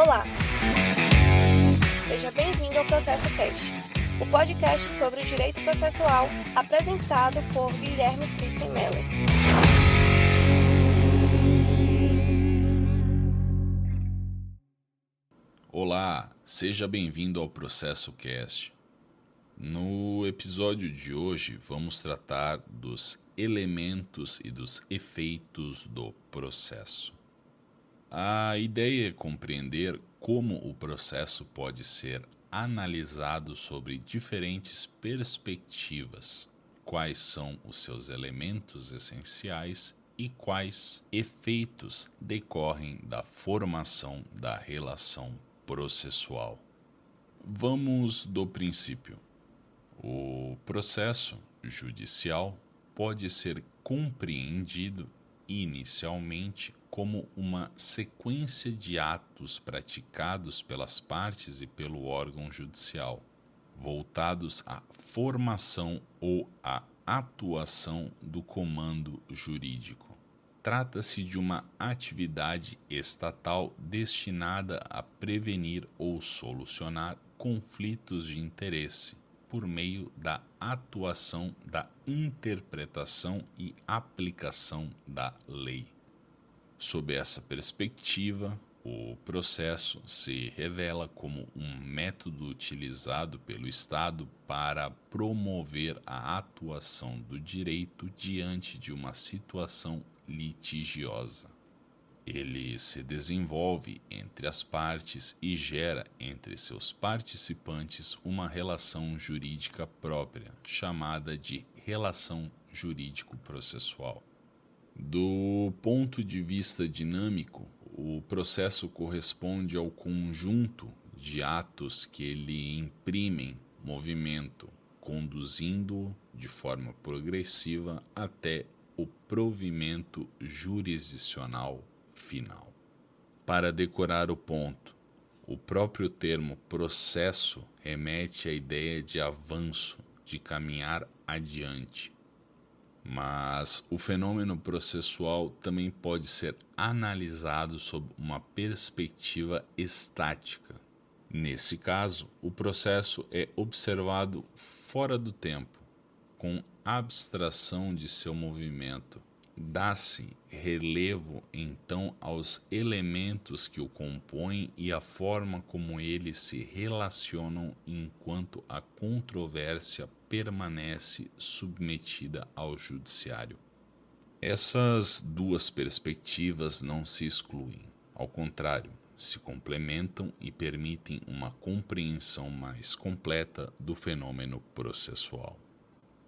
Olá! Seja bem-vindo ao Processo Cast, o podcast sobre direito processual apresentado por Guilherme Kristen Meller. Olá, seja bem-vindo ao Processo Cast. No episódio de hoje vamos tratar dos elementos e dos efeitos do processo. A ideia é compreender como o processo pode ser analisado sobre diferentes perspectivas, quais são os seus elementos essenciais e quais efeitos decorrem da formação da relação processual. Vamos do princípio. O processo judicial pode ser compreendido inicialmente como uma sequência de atos praticados pelas partes e pelo órgão judicial, voltados à formação ou à atuação do comando jurídico. Trata-se de uma atividade estatal destinada a prevenir ou solucionar conflitos de interesse por meio da atuação da interpretação e aplicação da lei. Sob essa perspectiva, o processo se revela como um método utilizado pelo Estado para promover a atuação do direito diante de uma situação litigiosa. Ele se desenvolve entre as partes e gera entre seus participantes uma relação jurídica própria, chamada de relação jurídico-processual. Do ponto de vista dinâmico, o processo corresponde ao conjunto de atos que lhe imprimem movimento, conduzindo-o de forma progressiva até o provimento jurisdicional final. Para decorar o ponto, o próprio termo processo remete à ideia de avanço, de caminhar adiante. Mas o fenômeno processual também pode ser analisado sob uma perspectiva estática. Nesse caso, o processo é observado fora do tempo, com abstração de seu movimento. Dá-se relevo, então, aos elementos que o compõem e à forma como eles se relacionam enquanto a controvérsia permanece submetida ao judiciário. Essas duas perspectivas não se excluem, ao contrário, se complementam e permitem uma compreensão mais completa do fenômeno processual.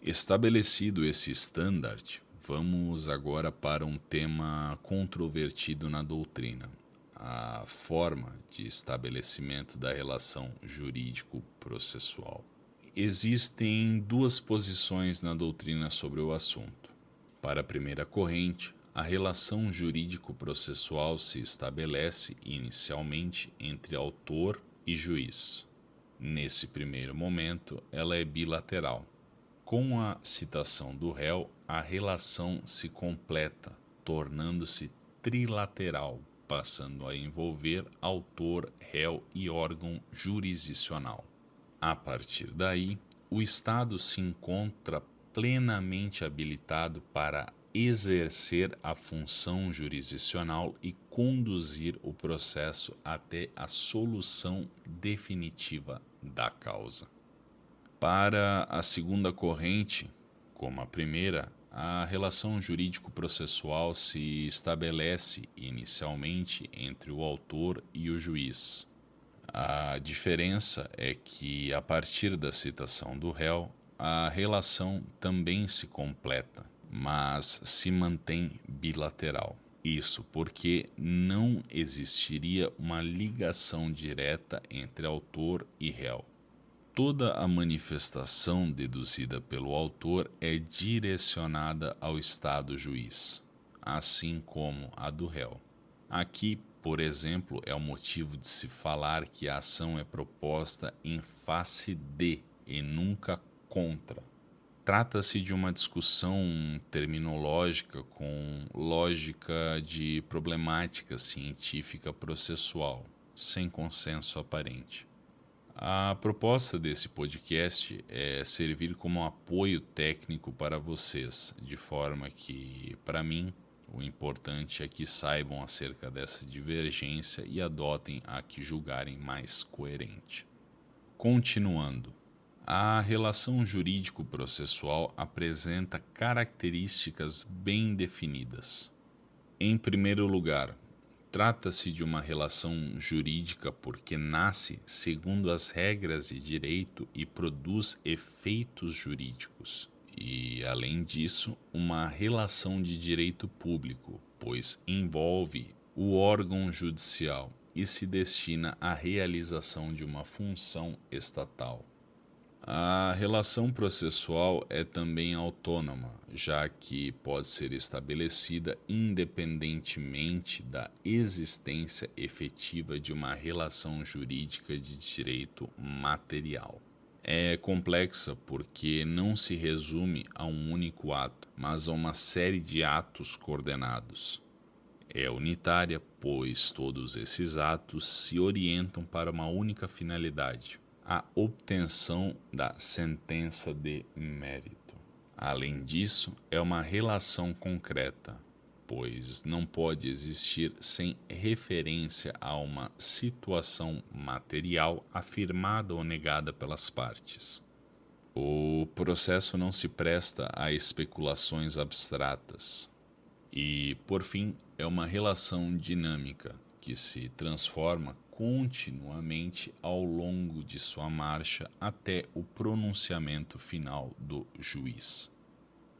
Estabelecido esse standard, vamos agora para um tema controvertido na doutrina: a forma de estabelecimento da relação jurídico-processual. Existem duas posições na doutrina sobre o assunto. Para a primeira corrente, a relação jurídico-processual se estabelece inicialmente entre autor e juiz. Nesse primeiro momento, ela é bilateral. Com a citação do réu, a relação se completa, tornando-se trilateral, passando a envolver autor, réu e órgão jurisdicional. A partir daí, o Estado se encontra plenamente habilitado para exercer a função jurisdicional e conduzir o processo até a solução definitiva da causa. Para a segunda corrente, como a primeira, a relação jurídico-processual se estabelece inicialmente entre o autor e o juiz. A diferença é que, a partir da citação do réu, a relação também se completa, mas se mantém bilateral. Isso porque não existiria uma ligação direta entre autor e réu. Toda a manifestação deduzida pelo autor é direcionada ao Estado juiz, assim como a do réu. Aqui, por exemplo, é o motivo de se falar que a ação é proposta em face de e nunca contra. Trata-se de uma discussão terminológica com lógica de problemática científica processual. sem consenso aparente. A proposta desse podcast é servir como apoio técnico para vocês, de forma que, para mim, o importante é que saibam acerca dessa divergência e adotem a que julgarem mais coerente. Continuando, a relação jurídico-processual apresenta características bem definidas. Em primeiro lugar, trata-se de uma relação jurídica porque nasce segundo as regras de direito e produz efeitos jurídicos. E, além disso, uma relação de direito público, pois envolve o órgão judicial e se destina à realização de uma função estatal. A relação processual é também autônoma, já que pode ser estabelecida independentemente da existência efetiva de uma relação jurídica de direito material. É complexa porque não se resume a um único ato, mas a uma série de atos coordenados. É unitária, pois todos esses atos se orientam para uma única finalidade: a obtenção da sentença de mérito. Além disso, é uma relação concreta, pois não pode existir sem referência a uma situação material afirmada ou negada pelas partes. O processo não se presta a especulações abstratas. E, por fim, é uma relação dinâmica que se transforma continuamente ao longo de sua marcha até o pronunciamento final do juiz.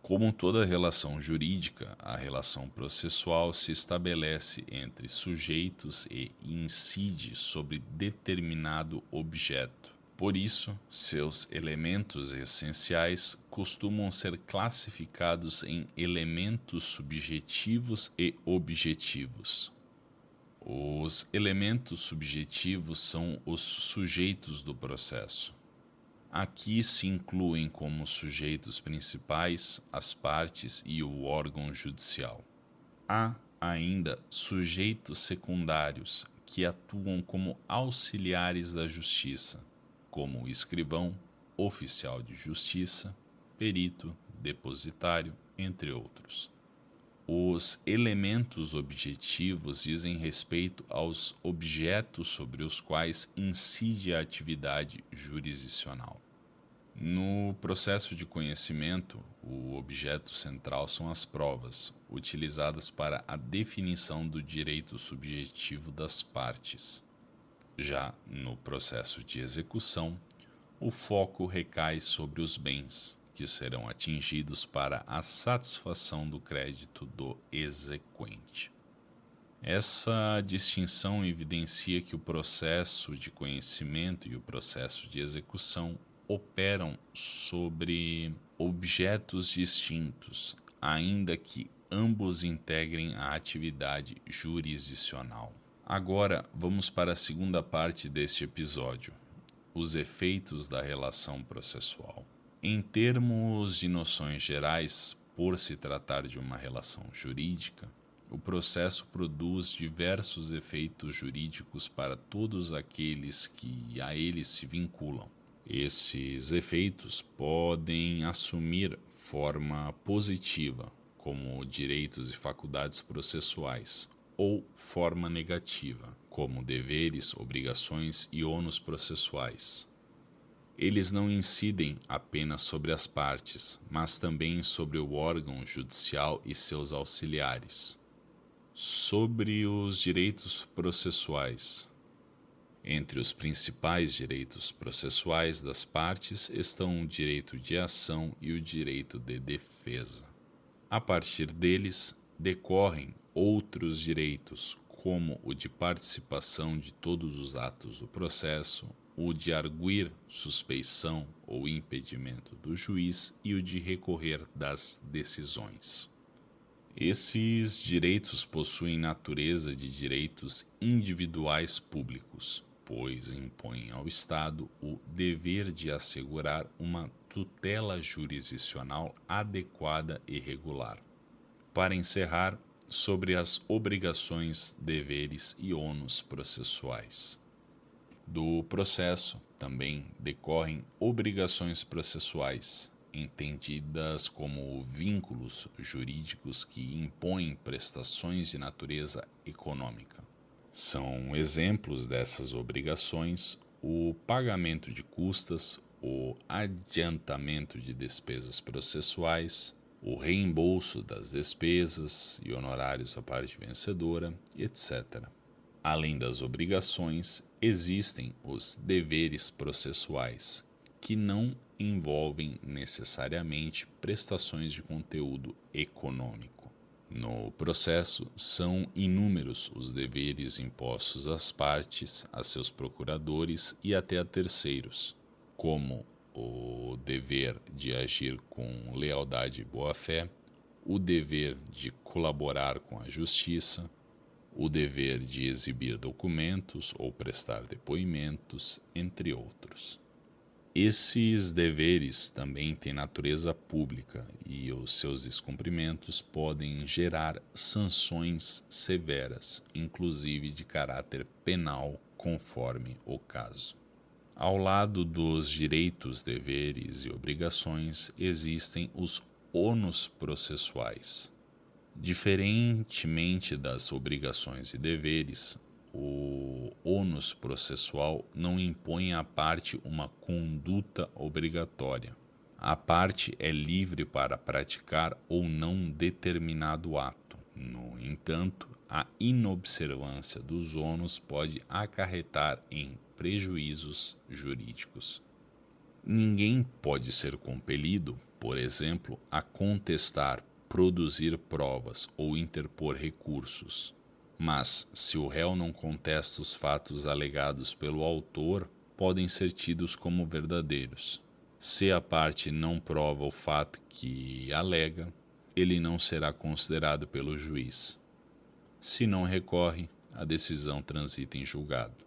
Como toda relação jurídica, a relação processual se estabelece entre sujeitos e incide sobre determinado objeto. Por isso, seus elementos essenciais costumam ser classificados em elementos subjetivos e objetivos. Os elementos subjetivos são os sujeitos do processo. Aqui se incluem como sujeitos principais as partes e o órgão judicial. Há ainda sujeitos secundários que atuam como auxiliares da justiça, como escrivão, oficial de justiça, perito, depositário, entre outros. Os elementos objetivos dizem respeito aos objetos sobre os quais incide a atividade jurisdicional. No processo de conhecimento, o objeto central são as provas, utilizadas para a definição do direito subjetivo das partes. Já no processo de execução, o foco recai sobre os bens, que serão atingidos para a satisfação do crédito do exequente. Essa distinção evidencia que o processo de conhecimento e o processo de execução operam sobre objetos distintos, ainda que ambos integrem a atividade jurisdicional. Agora vamos para a segunda parte deste episódio: os efeitos da relação processual. Em termos de noções gerais, por se tratar de uma relação jurídica, o processo produz diversos efeitos jurídicos para todos aqueles que a ele se vinculam. Esses efeitos podem assumir forma positiva, como direitos e faculdades processuais, ou forma negativa, como deveres, obrigações e ônus processuais. Eles não incidem apenas sobre as partes, mas também sobre o órgão judicial e seus auxiliares. Sobre os direitos processuais. Entre os principais direitos processuais das partes estão o direito de ação e o direito de defesa. A partir deles, decorrem outros direitos, como o de participação de todos os atos do processo, o de arguir suspeição ou impedimento do juiz e o de recorrer das decisões. Esses direitos possuem natureza de direitos individuais públicos, pois impõem ao Estado o dever de assegurar uma tutela jurisdicional adequada e regular. Para encerrar, sobre as obrigações, deveres e ônus processuais. Do processo também decorrem obrigações processuais, entendidas como vínculos jurídicos que impõem prestações de natureza econômica. São exemplos dessas obrigações o pagamento de custas, o adiantamento de despesas processuais, o reembolso das despesas e honorários à parte vencedora, etc. Além das obrigações, existem os deveres processuais, que não envolvem necessariamente prestações de conteúdo econômico. No processo, são inúmeros os deveres impostos às partes, a seus procuradores e até a terceiros, como o dever de agir com lealdade e boa-fé, o dever de colaborar com a justiça, o dever de exibir documentos ou prestar depoimentos, entre outros. Esses deveres também têm natureza pública e os seus descumprimentos podem gerar sanções severas, inclusive de caráter penal, conforme o caso. Ao lado dos direitos, deveres e obrigações, existem os ônus processuais. Diferentemente das obrigações e deveres, o ônus processual não impõe à parte uma conduta obrigatória. A parte é livre para praticar ou não determinado ato. No entanto, a inobservância dos ônus pode acarretar em prejuízos jurídicos. Ninguém pode ser compelido, por exemplo, a contestar, produzir provas ou interpor recursos. Mas, se o réu não contesta os fatos alegados pelo autor, podem ser tidos como verdadeiros. Se a parte não prova o fato que alega, ele não será considerado pelo juiz. Se não recorre, a decisão transita em julgado.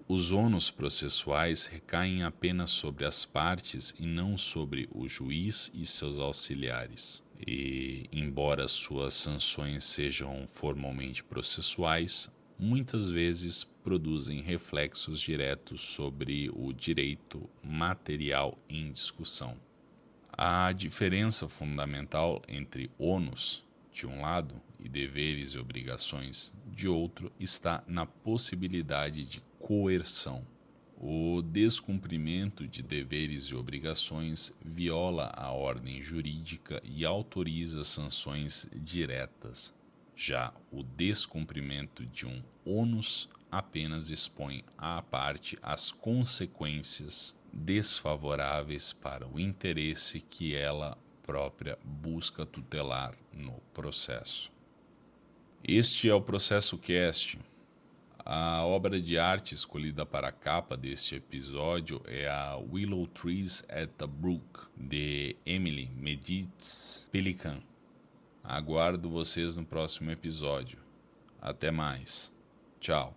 Os ônus processuais recaem apenas sobre as partes e não sobre o juiz e seus auxiliares. E, embora suas sanções sejam formalmente processuais, muitas vezes produzem reflexos diretos sobre o direito material em discussão. A diferença fundamental entre ônus, de um lado, e deveres e obrigações, de outro, está na possibilidade de coerção. O descumprimento de deveres e obrigações viola a ordem jurídica e autoriza sanções diretas. Já o descumprimento de um ônus apenas expõe à parte as consequências desfavoráveis para o interesse que ela própria busca tutelar no processo. Este é o Processo Cast. A obra de arte escolhida para a capa deste episódio é a Willow Trees at the Brook, de Emily Mediz Pelican. Aguardo vocês no próximo episódio. Até mais. Tchau.